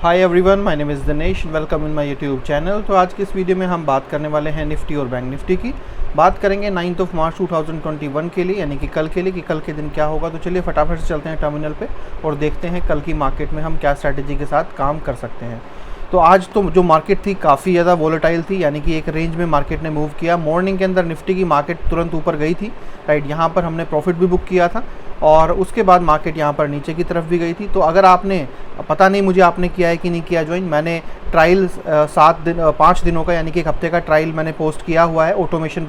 Hi everyone, my name is Dinesh, welcome in my YouTube channel. तो आज की इस वीडियो में हम बात करने वाले हैं निफ्टी और बैंक निफ्टी की। बात करेंगे 9 मार्च 2021 के लिए, यानी कि कल के लिए, कि कल के दिन क्या होगा। तो चलिए फटाफट से चलते हैं टर्मिनल पे और देखते हैं कल की मार्केट में हम क्या स्ट्रैटेजी के साथ काम कर सकते हैं। तो आज तो जो मार्केट थी काफ़ी ज़्यादा वोलेटाइल थी, यानी कि एक रेंज में मार्केट ने मूव किया। मॉर्निंग के अंदर निफ्टी की मार्केट तुरंत ऊपर गई थी, राइट। यहाँ पर हमने प्रॉफिट भी बुक किया था और उसके बाद मार्केट यहाँ पर नीचे की तरफ भी गई थी। तो अगर आपने, पता नहीं मुझे आपने किया है कि नहीं किया ज्वाइन, मैंने ट्रायल 5 दिनों का, यानी कि एक हफ्ते का ट्रायल मैंने पोस्ट किया हुआ है ऑटोमेशन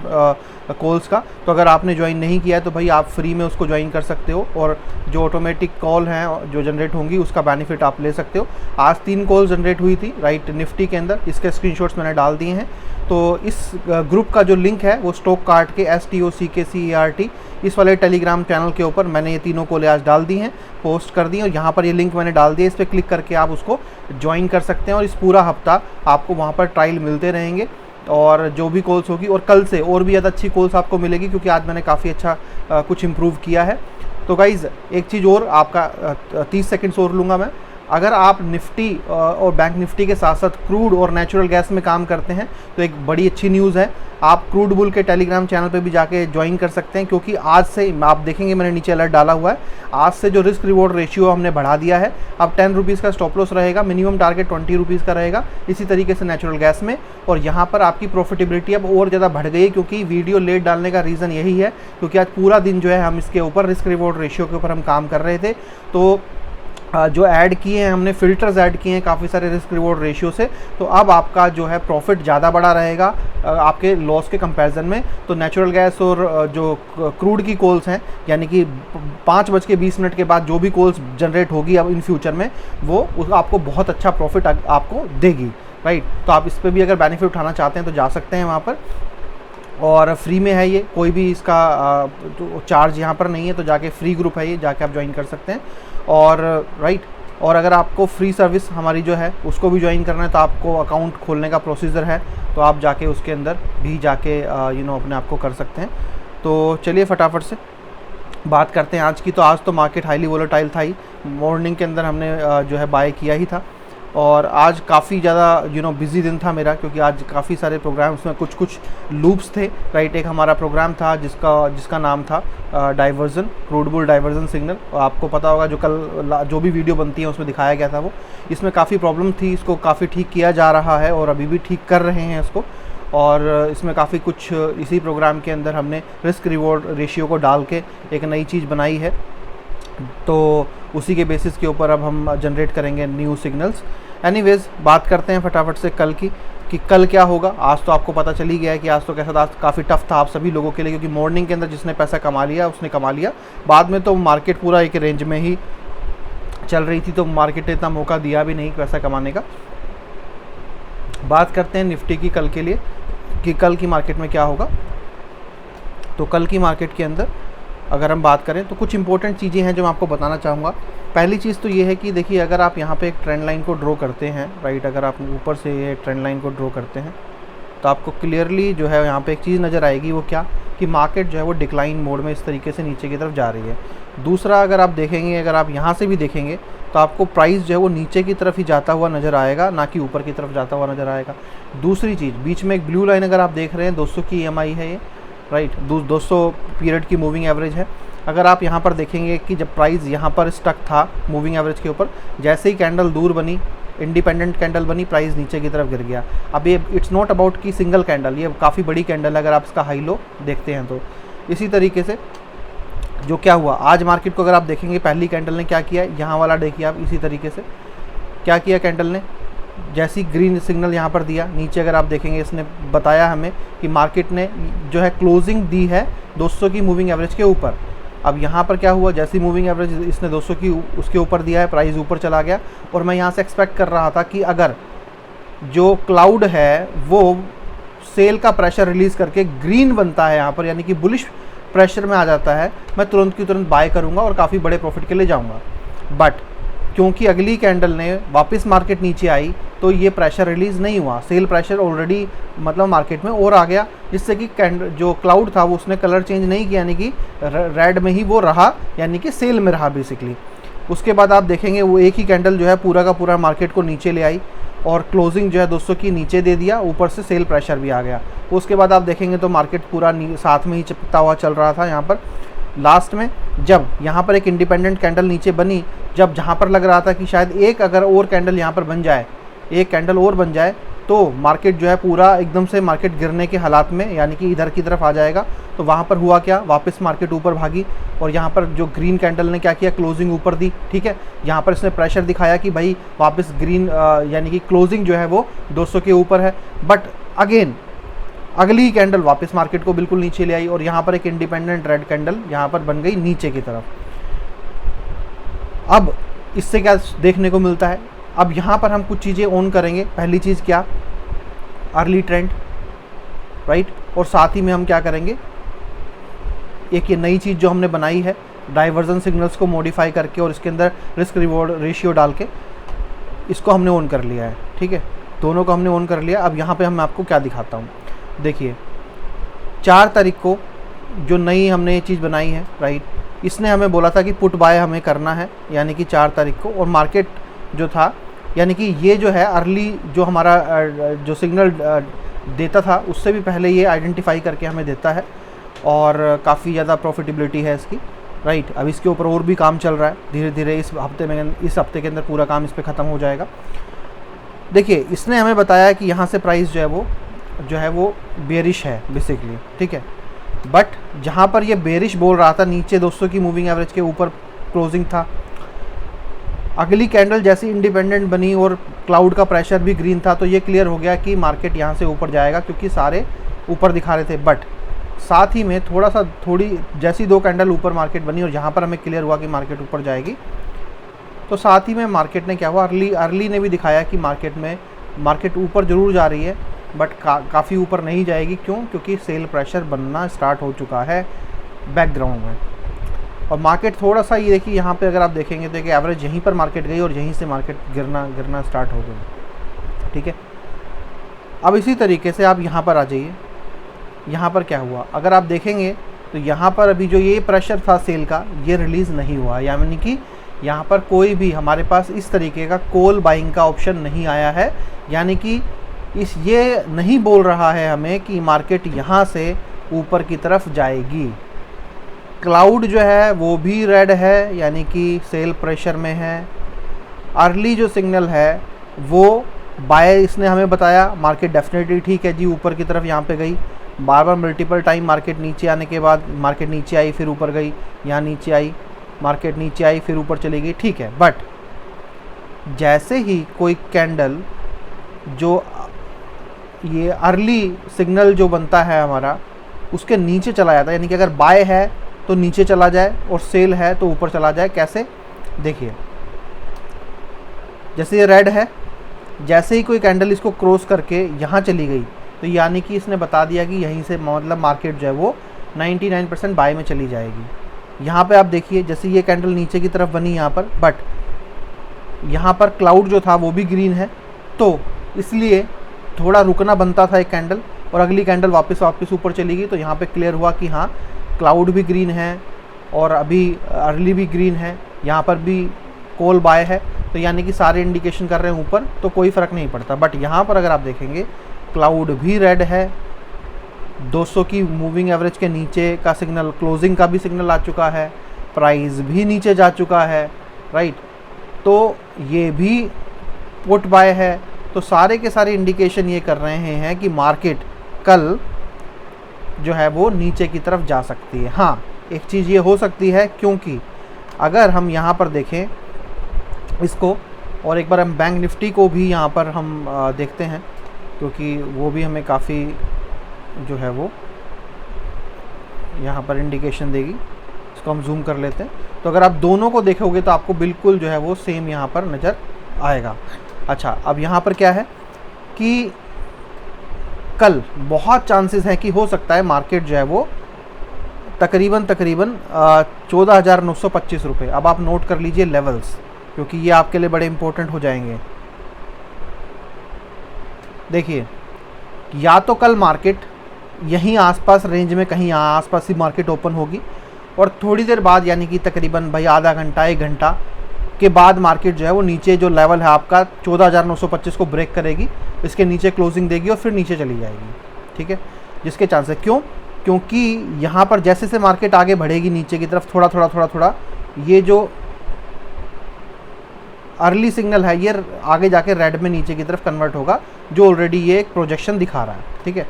कॉल्स का। तो अगर आपने ज्वाइन नहीं किया है तो भाई आप फ्री में उसको ज्वाइन कर सकते हो और जो ऑटोमेटिक कॉल हैं जो जनरेट होंगी उसका बेनिफिट आप ले सकते हो। आज 3 कॉल जनरेट हुई थी, राइट, निफ्टी के अंदर। इसके स्क्रीनशॉट्स मैंने डाल दिए हैं। तो इस ग्रुप का जो लिंक है वो स्टॉक कार्ट के STOCKCERT इस वाले टेलीग्राम चैनल के ऊपर मैंने ये तीनों कॉलें आज डाल दी हैं, पोस्ट कर दी हैं, और यहाँ पर ये लिंक मैंने डाल दिया। इस पर क्लिक करके आप उसको ज्वाइन कर सकते हैं और इस पूरा हफ्ता आपको वहाँ पर ट्रायल मिलते रहेंगे और जो भी कॉल्स होगी, और कल से और भी ज़्यादा अच्छी कॉल्स आपको मिलेगी क्योंकि आज मैंने काफ़ी अच्छा कुछ इम्प्रूव किया है। तो गाइज़ एक चीज़ और, आपका 30 सेकेंड्स और लूँगा मैं। अगर आप निफ्टी और बैंक निफ्टी के साथ साथ क्रूड और नेचुरल गैस में काम करते हैं तो एक बड़ी अच्छी न्यूज़ है, आप क्रूड बुल के टेलीग्राम चैनल पे भी जाके ज्वाइन कर सकते हैं, क्योंकि आज से आप देखेंगे मैंने नीचे अलर्ट डाला हुआ है, आज से जो रिस्क रिवॉर्ड रेशियो हमने बढ़ा दिया है। अब 10 रुपीज़ का स्टॉप लॉस रहेगा, मिनिमम टारगेट 20 रुपीज़ का रहेगा। इसी तरीके से नेचुरल गैस में, और यहाँ पर आपकी प्रॉफिटेबिलिटी अब और ज़्यादा बढ़ गई है, क्योंकि वीडियो लेट डालने का रीज़न यही है क्योंकि आज पूरा दिन जो है हम इसके ऊपर रिस्क रिवॉर्ड रेशियो के ऊपर हम काम कर रहे थे। तो जो ऐड किए हैं हमने, फ़िल्टर्स ऐड किए हैं काफ़ी सारे रिस्क रिवॉर्ड रेशियो से, तो अब आपका जो है प्रॉफिट ज़्यादा बड़ा रहेगा आपके लॉस के कंपैरिजन में। तो नेचुरल गैस और जो क्रूड की कॉल्स हैं, यानी कि 5:20 के बाद जो भी कॉल्स जनरेट होगी अब इन फ्यूचर में, वो आपको बहुत अच्छा प्रॉफिट आपको देगी, राइट। तो आप इस पर भी अगर बेनिफिट उठाना चाहते हैं तो जा सकते हैं वहाँ पर, और फ्री में है ये, कोई भी इसका तो चार्ज यहाँ पर नहीं है। तो जाके फ्री ग्रुप है ये, जाके आप ज्वाइन कर सकते हैं और राइट। और अगर आपको फ्री सर्विस हमारी जो है उसको भी ज्वाइन करना है तो आपको अकाउंट खोलने का प्रोसीजर है, तो आप जाके उसके अंदर भी जाके अपने आप को कर सकते हैं। तो चलिए फटाफट से बात करते हैं आज की। तो आज तो मार्केट हाईली वोलेटाइल था ही, मॉर्निंग के अंदर हमने जो है बाय किया ही था, और आज काफ़ी ज़्यादा बिज़ी दिन था मेरा, क्योंकि आज काफ़ी सारे प्रोग्राम्स में कुछ लूप्स थे, राइट। एक हमारा प्रोग्राम था जिसका नाम था diversion, crude bull diversion signal. आपको पता होगा जो भी वीडियो बनती है उसमें दिखाया गया था वो। इसमें काफ़ी प्रॉब्लम थी, इसको काफ़ी ठीक किया जा रहा है और अभी भी ठीक कर रहे हैं इसको। और इसमें काफ़ी कुछ इसी प्रोग्राम के अंदर हमने रिस्क रिवॉर्ड रेशियो को डाल के एक नई चीज़ बनाई है, तो उसी के बेसिस के ऊपर अब हम जनरेट करेंगे न्यू सिग्नल्स। एनीवेज बात करते हैं फटाफट से कल की, कि कल क्या होगा। आज तो आपको पता चली गया है कि आज तो कैसा था, आज काफ़ी टफ था आप सभी लोगों के लिए, क्योंकि मॉर्निंग के अंदर जिसने पैसा कमा लिया उसने कमा लिया। बाद में तो मार्केट पूरा एक रेंज में ही चल रही थी, तो मार्केट ने इतना मौका दिया भी नहीं पैसा कमाने का। बात करते हैं निफ्टी की कल के लिए, कि कल की मार्केट में क्या होगा। तो कल की मार्केट के अंदर अगर हम बात करें तो कुछ इंपॉर्टेंट चीज़ें हैं जो मैं आपको बताना चाहूँगा। पहली चीज़ तो ये है कि देखिए, अगर आप यहाँ पे एक ट्रेंड लाइन को ड्रॉ करते हैं, राइट, अगर आप ऊपर से ये ट्रेंड लाइन को ड्रॉ करते हैं तो आपको क्लियरली जो है यहाँ पे एक चीज़ नज़र आएगी, वो क्या, कि मार्केट जो है वो डिक्लाइन मोड में इस तरीके से नीचे की तरफ जा रही है। दूसरा, अगर आप देखेंगे, अगर आप यहाँ से भी देखेंगे तो आपको प्राइस जो है वो नीचे की तरफ ही जाता हुआ नज़र आएगा, ना कि ऊपर की तरफ जाता हुआ नज़र आएगा। दूसरी चीज़, बीच में एक ब्लू लाइन अगर आप देख रहे हैं, 200 की EMI है ये, राइट, 200 पीरियड की मूविंग एवरेज है। अगर आप यहाँ पर देखेंगे कि जब प्राइस यहाँ पर स्टक था मूविंग एवरेज के ऊपर, जैसे ही कैंडल दूर बनी, इंडिपेंडेंट कैंडल बनी, प्राइस नीचे की तरफ गिर गया। अब ये इट्स नॉट अबाउट कि सिंगल कैंडल, ये काफ़ी बड़ी कैंडल है अगर आप इसका हाई लो देखते हैं तो। इसी तरीके से जो क्या हुआ आज मार्केट को अगर आप देखेंगे, पहली कैंडल ने क्या किया, यहाँ वाला देखिए आप, इसी तरीके से क्या किया कैंडल ने, जैसी ग्रीन सिग्नल यहाँ पर दिया, नीचे अगर आप देखेंगे इसने बताया हमें कि मार्केट ने जो है क्लोजिंग दी है 200 की मूविंग एवरेज के ऊपर। अब यहाँ पर क्या हुआ, जैसी मूविंग एवरेज इसने 200 की उसके ऊपर दिया है, प्राइस ऊपर चला गया। और मैं यहाँ से एक्सपेक्ट कर रहा था कि अगर जो क्लाउड है वो सेल का प्रेशर रिलीज़ करके ग्रीन बनता है यहाँ पर, यानी कि बुलिश प्रेशर में आ जाता है, मैं तुरंत की तुरंत बाय करूँगा और काफ़ी बड़े प्रॉफिट के लिए जाऊँगा। बट क्योंकि अगली कैंडल ने वापस मार्केट नीचे आई तो ये प्रेशर रिलीज़ नहीं हुआ, सेल प्रेशर ऑलरेडी मतलब मार्केट में और आ गया, जिससे कि जो क्लाउड था वो उसने कलर चेंज नहीं किया, यानी कि रेड में ही वो रहा, यानी कि सेल में रहा बेसिकली। उसके बाद आप देखेंगे वो एक ही कैंडल जो है पूरा का पूरा मार्केट को नीचे ले आई और क्लोजिंग जो है दोस्तों की नीचे दे दिया, ऊपर से सेल प्रेशर भी आ गया। उसके बाद आप देखेंगे तो मार्केट पूरा साथ में ही चिपकता हुआ चल रहा था। यहाँ पर लास्ट में जब यहाँ पर एक इंडिपेंडेंट कैंडल नीचे बनी, जब जहाँ पर लग रहा था कि शायद एक अगर और कैंडल यहाँ पर बन जाए, एक कैंडल और बन जाए तो मार्केट जो है पूरा एकदम से मार्केट गिरने के हालात में, यानी कि इधर की तरफ आ जाएगा। तो वहाँ पर हुआ क्या, वापस मार्केट ऊपर भागी और यहाँ पर जो ग्रीन कैंडल ने क्या किया, क्लोजिंग ऊपर दी। ठीक है, यहाँ पर इसने प्रेशर दिखाया कि भाई वापस ग्रीन यानी कि क्लोजिंग जो है वो 200 के ऊपर है। बट अगेन अगली ही कैंडल वापस मार्केट को बिल्कुल नीचे ले आई और यहाँ पर एक इंडिपेंडेंट रेड कैंडल यहाँ पर बन गई नीचे की तरफ। अब इससे क्या देखने को मिलता है, अब यहाँ पर हम कुछ चीज़ें ऑन करेंगे। पहली चीज़ क्या, अर्ली ट्रेंड, राइट। और साथ ही में हम क्या करेंगे, एक ये नई चीज़ जो हमने बनाई है डाइवर्जन सिग्नल्स को मॉडिफाई करके और इसके अंदर रिस्क रिवॉर्ड रेशियो डाल के इसको हमने ऑन कर लिया है। ठीक है, दोनों को हमने ऑन कर लिया। अब यहाँ पे मैं आपको क्या दिखाता हूँ, देखिए 4 तारीख को जो नई हमने ये चीज़ बनाई है, राइट, इसने हमें बोला था कि पुट बाय हमें करना है, यानी कि 4 तारीख को। और मार्केट जो था, यानी कि ये जो है अर्ली जो हमारा जो सिग्नल देता था उससे भी पहले ये आइडेंटिफाई करके हमें देता है और काफ़ी ज़्यादा प्रॉफिटेबिलिटी है इसकी, राइट। अब इसके ऊपर और भी काम चल रहा है, धीरे धीरे इस हफ्ते के अंदर पूरा काम इस पर ख़त्म हो जाएगा। देखिए इसने हमें बताया कि यहाँ से प्राइस जो है वो बेरिश है बेसिकली, ठीक है। बट जहाँ पर ये बेरिश बोल रहा था, नीचे 200 की मूविंग एवरेज के ऊपर क्लोजिंग था। अगली कैंडल जैसी इंडिपेंडेंट बनी और क्लाउड का प्रेशर भी ग्रीन था, तो ये क्लियर हो गया कि मार्केट यहाँ से ऊपर जाएगा, क्योंकि सारे ऊपर दिखा रहे थे। बट साथ ही में थोड़ी जैसी 2 कैंडल ऊपर मार्केट बनी और यहाँ पर हमें क्लियर हुआ कि मार्केट ऊपर जाएगी, तो साथ ही में मार्केट ने क्या हुआ, अर्ली ने भी दिखाया कि मार्केट ऊपर ज़रूर जा रही है, बट काफ़ी ऊपर नहीं जाएगी। क्यों? क्योंकि सेल प्रेशर बनना स्टार्ट हो चुका है बैकग्राउंड में। और मार्केट थोड़ा सा, ये देखिए यहाँ पे अगर आप देखेंगे तो कि एवरेज यहीं पर मार्केट गई और यहीं से मार्केट गिरना स्टार्ट हो गई। ठीक है, अब इसी तरीके से आप यहाँ पर आ जाइए। यहाँ पर क्या हुआ, अगर आप देखेंगे तो यहाँ पर अभी जो ये प्रेशर था सेल का, ये रिलीज़ नहीं हुआ, यानी कि यहाँ पर कोई भी हमारे पास इस तरीके का कॉल बाइंग का ऑप्शन नहीं आया है। यानी कि ये नहीं बोल रहा है हमें कि मार्केट यहाँ से ऊपर की तरफ जाएगी। क्लाउड जो है वो भी रेड है, यानी कि सेल प्रेशर में है। अर्ली जो सिग्नल है वो बाय इसने हमें बताया, मार्केट डेफिनेटली ठीक है जी, ऊपर की तरफ यहाँ पे गई। बार मल्टीपल टाइम मार्केट नीचे आने के बाद मार्केट नीचे आई, फिर ऊपर गई, यहाँ नीचे आई, मार्केट नीचे आई, फिर ऊपर चली गई, ठीक है। बट जैसे ही कोई कैंडल जो ये अर्ली सिग्नल जो बनता है हमारा, उसके नीचे चला जाता है, यानी कि अगर बाय है तो नीचे चला जाए और सेल है तो ऊपर चला जाए। कैसे, देखिए जैसे ये रेड है, जैसे ही कोई कैंडल इसको क्रॉस करके यहाँ चली गई, तो यानी कि इसने बता दिया कि यहीं से मतलब मार्केट जो है वो 99% बाय में चली जाएगी। यहाँ पे आप देखिए जैसे ये कैंडल नीचे की तरफ बनी यहाँ पर, बट यहाँ पर क्लाउड जो था वो भी ग्रीन है, तो इसलिए थोड़ा रुकना बनता था एक कैंडल, और अगली कैंडल वापस ऊपर चली गई। तो यहाँ पे क्लियर हुआ कि हाँ क्लाउड भी ग्रीन है और अभी अर्ली भी ग्रीन है, यहाँ पर भी कॉल बाय है, तो यानी कि सारे इंडिकेशन कर रहे हैं ऊपर, तो कोई फ़र्क नहीं पड़ता। बट यहाँ पर अगर आप देखेंगे क्लाउड भी रेड है, 200 की मूविंग एवरेज के नीचे का सिग्नल, क्लोजिंग का भी सिग्नल आ चुका है, प्राइस भी नीचे जा चुका है, राइट, तो ये भी पुट बाय है। तो सारे के सारे इंडिकेशन ये कर रहे हैं कि मार्केट कल जो है वो नीचे की तरफ जा सकती है। हाँ, एक चीज़ ये हो सकती है, क्योंकि अगर हम यहाँ पर देखें इसको, और एक बार हम बैंक निफ्टी को भी यहाँ पर हम देखते हैं, क्योंकि वो भी हमें काफ़ी जो है वो यहाँ पर इंडिकेशन देगी। इसको हम जूम कर लेते हैं, तो अगर आप दोनों को देखोगे तो आपको बिल्कुल जो है वो सेम यहाँ पर नज़र आएगा। अच्छा, अब यहाँ पर क्या है कि कल बहुत चांसेस है कि हो सकता है मार्केट जो है वो तकरीबन 14,925 रुपये। अब आप नोट कर लीजिए लेवल्स, क्योंकि ये आपके लिए बड़े इंपॉर्टेंट हो जाएंगे। देखिए, या तो कल मार्केट यहीं आसपास रेंज में कहीं आसपास ही मार्केट ओपन होगी, और थोड़ी देर बाद यानी कि तकरीबन भाई आधा घंटा 1 घंटा के बाद मार्केट जो है वो नीचे जो लेवल है आपका 14,925 को ब्रेक करेगी, इसके नीचे क्लोजिंग देगी और फिर नीचे चली जाएगी। ठीक है, जिसके चांसेस क्योंकि यहाँ पर जैसे से मार्केट आगे बढ़ेगी नीचे की तरफ थोड़ा ये जो अर्ली सिग्नल है ये आगे जाके रेड में नीचे की तरफ कन्वर्ट होगा, जो ऑलरेडी ये एक प्रोजेक्शन दिखा रहा है। ठीक है,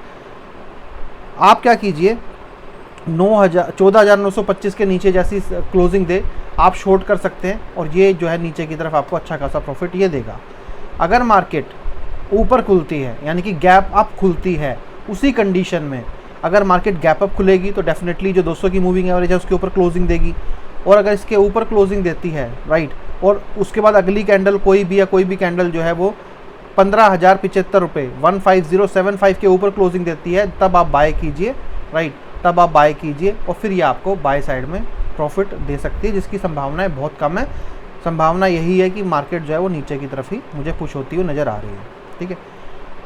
आप क्या कीजिए, 14,925 के नीचे जैसी क्लोजिंग दे आप शॉर्ट कर सकते हैं और ये जो है नीचे की तरफ आपको अच्छा खासा प्रॉफिट ये देगा। अगर मार्केट ऊपर खुलती है यानी कि गैप अप खुलती है, उसी कंडीशन में अगर मार्केट गैप अप खुलेगी तो डेफिनेटली जो 200 की मूविंग एवरेज है उसके ऊपर क्लोजिंग देगी, और अगर इसके ऊपर क्लोजिंग देती है राइट, और उसके बाद अगली कैंडल कोई भी कैंडल जो है वो 15,075 रुपये 15075 के ऊपर क्लोजिंग देती है, तब आप बाय कीजिए राइट, तब आप बाय कीजिए और फिर ये आपको बाय साइड में प्रॉफिट दे सकती है, जिसकी संभावनाएं बहुत कम है। संभावना यही है कि मार्केट जो है वो नीचे की तरफ ही मुझे पुश होती हुई नज़र आ रही है। ठीक है,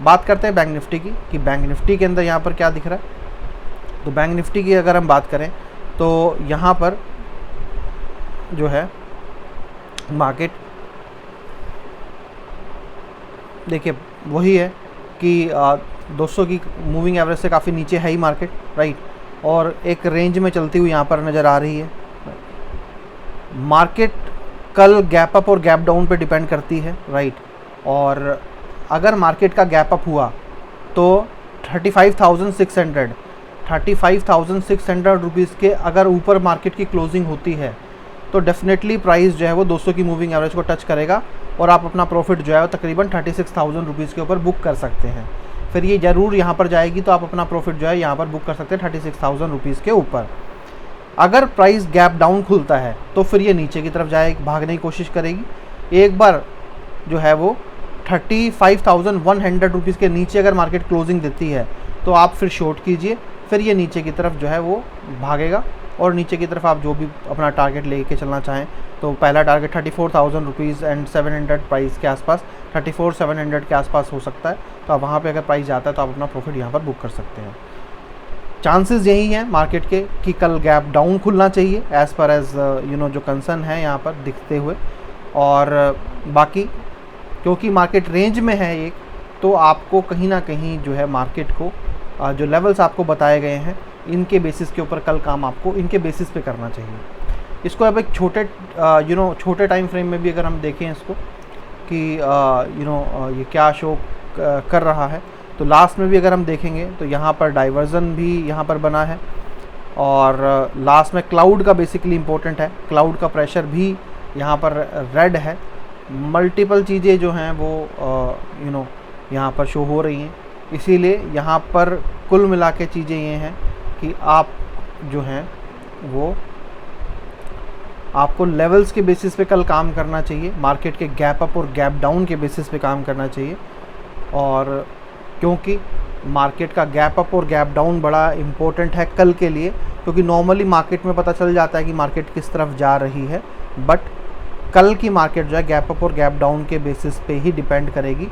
बात करते हैं बैंक निफ्टी की कि बैंक निफ्टी के अंदर यहाँ पर क्या दिख रहा है। तो बैंक निफ्टी की अगर हम बात करें तो यहाँ पर जो है मार्केट देखिए वही है कि 200 की मूविंग एवरेज से काफ़ी नीचे है ही मार्केट राइट, और एक रेंज में चलती हुई यहाँ पर नज़र आ रही है। मार्केट कल गैप अप और गैप डाउन पे डिपेंड करती है राइट, और अगर मार्केट का गैप अप हुआ तो 35,600 रुपीज़ के अगर ऊपर मार्केट की क्लोजिंग होती है तो डेफिनेटली प्राइस जो है वो 200 की मूविंग एवरेज को टच करेगा और आप अपना प्रॉफिट जो है वो तकरीबन 36,000 रुपीज़ के ऊपर बुक कर सकते हैं। फिर ये ज़रूर यहाँ पर जाएगी तो आप अपना प्रॉफिट जो है यहाँ पर बुक कर सकते हैं 36,000 रुपीज़ के ऊपर। अगर प्राइस गैप डाउन खुलता है तो फिर ये नीचे की तरफ जाएगी, भागने की कोशिश करेगी। एक बार जो है वो 35,100 रुपीज़ के नीचे अगर मार्केट क्लोजिंग देती है तो आप फिर शॉर्ट कीजिए, फिर ये नीचे की तरफ जो है वो भागेगा और नीचे की तरफ आप जो भी अपना टारगेट लेके चलना चाहें तो पहला टारगेट 34,000 रुपीज़ एंड 700 प्राइस के आसपास 34,700 के आसपास हो सकता है, तो आप वहाँ पे अगर प्राइस जाता है तो आप अपना प्रॉफिट यहाँ पर बुक कर सकते हैं। चांसेस यही हैं मार्केट के कि कल गैप डाउन खुलना चाहिए एज़ पर एज़ जो कंसर्न है यहाँ पर दिखते हुए, और बाकी क्योंकि मार्केट रेंज में है एक, तो आपको कहीं ना कहीं जो है मार्केट को जो लेवल्स आपको बताए गए हैं इनके बेसिस के ऊपर कल काम आपको इनके बेसिस पे करना चाहिए। इसको अब एक छोटे टाइम फ्रेम में भी अगर हम देखें इसको कि ये क्या शो कर रहा है, तो लास्ट में भी अगर हम देखेंगे तो यहाँ पर डाइवर्जन भी यहाँ पर बना है, और लास्ट में क्लाउड का बेसिकली इम्पोर्टेंट है, क्लाउड का प्रेशर भी यहाँ पर रेड है। मल्टीपल चीज़ें जो हैं वो यहाँ पर शो हो रही हैं, इसीलिए यहाँ पर कुल मिला के चीज़ें ये हैं कि आप जो हैं वो आपको लेवल्स के बेसिस पे कल काम करना चाहिए, मार्केट के गैप अप और गैप डाउन के बेसिस पे काम करना चाहिए। और क्योंकि मार्केट का गैप अप और गैप डाउन बड़ा इम्पोर्टेंट है कल के लिए, क्योंकि नॉर्मली मार्केट में पता चल जाता है कि मार्केट किस तरफ जा रही है, बट कल की मार्केट जो है गैप अप और गैप डाउन के बेसिस पे ही डिपेंड करेगी।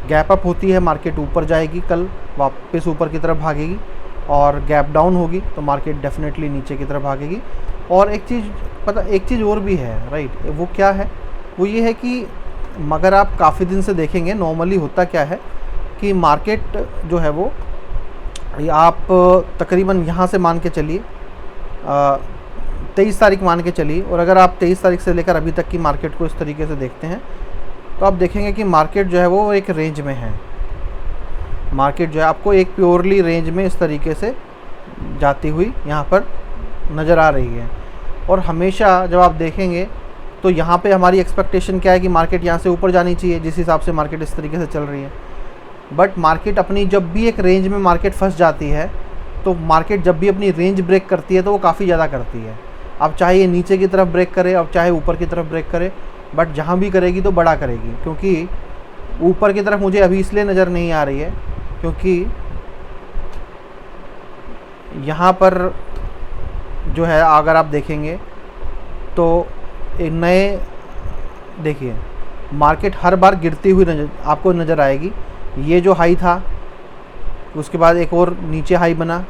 गैप अप होती है मार्केट ऊपर जाएगी, कल वापस ऊपर की तरफ भागेगी, और गैप डाउन होगी तो मार्केट डेफिनेटली नीचे की तरफ भागेगी। और एक चीज़ और भी है राइट, वो क्या है, वो ये है कि मगर आप काफ़ी दिन से देखेंगे नॉर्मली होता क्या है कि मार्केट जो है वो आप तकरीबन यहाँ से मान के चलिए 23 तारीख मान के चलिए, और अगर आप 23 तारीख से लेकर अभी तक की मार्केट को इस तरीके से देखते हैं तो आप देखेंगे कि मार्केट जो है वो एक रेंज में है। मार्केट जो है आपको एक प्योरली रेंज में इस तरीके से जाती हुई यहाँ पर नज़र आ रही है। और हमेशा जब आप देखेंगे तो यहाँ पे हमारी एक्सपेक्टेशन क्या है कि मार्केट यहाँ से ऊपर जानी चाहिए, जिस हिसाब से मार्केट इस तरीके से चल रही है। बट मार्केट अपनी जब भी एक रेंज में मार्केट फंस जाती है तो मार्केट जब भी अपनी रेंज ब्रेक करती है तो वो काफ़ी ज़्यादा करती है। अब चाहे ये नीचे की तरफ ब्रेक करे, अब चाहे ऊपर की तरफ ब्रेक करे, बट जहाँ भी करेगी तो बड़ा करेगी। क्योंकि ऊपर की तरफ मुझे अभी इसलिए नज़र नहीं आ रही है क्योंकि यहाँ पर जो है अगर आप देखेंगे तो एक नए देखिए मार्केट हर बार गिरती हुई आपको नज़र आएगी। ये जो हाई था उसके बाद एक और नीचे हाई बना,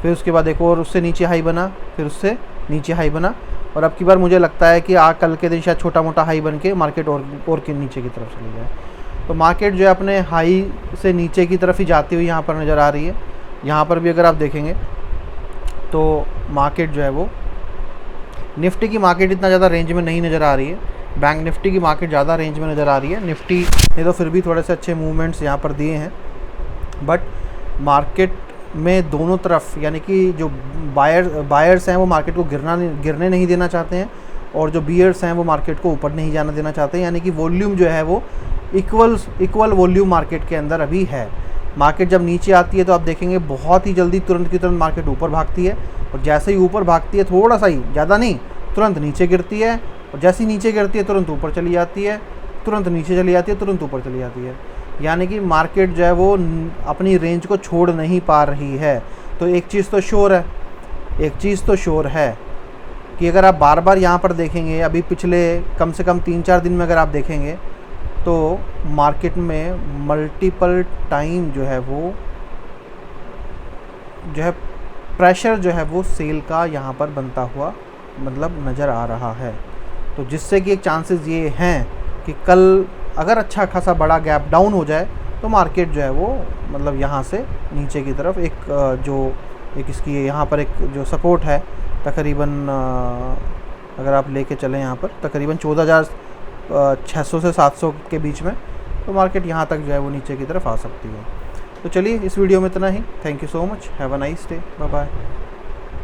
फिर उसके बाद एक और उससे नीचे हाई बना, फिर उससे नीचे हाई बना, और अब की बार मुझे लगता है कि कल के दिन शायद छोटा मोटा हाई बन के मार्केट और के नीचे की तरफ चली जाए। तो मार्केट जो है अपने हाई से नीचे की तरफ ही जाती हुई यहाँ पर नज़र आ रही है। यहाँ पर भी अगर आप देखेंगे तो मार्केट जो है वो निफ्टी की मार्केट इतना ज़्यादा रेंज में नहीं नज़र आ रही है, बैंक निफ्टी की मार्केट ज़्यादा रेंज में नज़र आ रही है। निफ्टी ने तो फिर भी थोड़े से अच्छे मूवमेंट्स यहाँ पर दिए हैं, बट मार्केट में दोनों तरफ यानी कि जो बायर्स हैं वो मार्केट को गिरने नहीं देना चाहते हैं, और जो बियर्स हैं वो मार्केट को ऊपर नहीं जाना देना चाहते हैं। यानी कि वॉल्यूम जो है वो इक्वल वॉल्यूम मार्केट के अंदर अभी है। मार्केट जब नीचे आती है तो आप देखेंगे बहुत ही जल्दी तुरंत की तुरंत मार्केट ऊपर भागती है, और जैसे ही ऊपर भागती है थोड़ा सा ही, ज़्यादा नहीं, तुरंत नीचे गिरती है, और जैसे ही नीचे गिरती है तुरंत ऊपर चली जाती है, तुरंत नीचे चली जाती है, तुरंत ऊपर चली जाती है। यानी कि मार्केट जो है वो अपनी रेंज को छोड़ नहीं पा रही है। तो एक चीज़ तो श्योर है कि अगर आप बार बार यहाँ पर देखेंगे, अभी पिछले कम से कम 3-4 दिन में अगर आप देखेंगे तो मार्केट में मल्टीपल टाइम जो है प्रेशर जो है वो सेल का यहाँ पर बनता हुआ मतलब नज़र आ रहा है। तो जिससे कि एक चांसेस ये हैं कि कल अगर अच्छा खासा बड़ा गैप डाउन हो जाए तो मार्केट जो है वो मतलब यहाँ से नीचे की तरफ एक इसकी यहाँ पर एक जो सपोर्ट है तकरीबन अगर आप लेके चलें यहाँ पर तकरीबन 14,600 से 700 के बीच में, तो मार्केट यहाँ तक जो है वो नीचे की तरफ आ सकती है। तो चलिए इस वीडियो में इतना ही। Thank you so much, have a nice day, bye bye.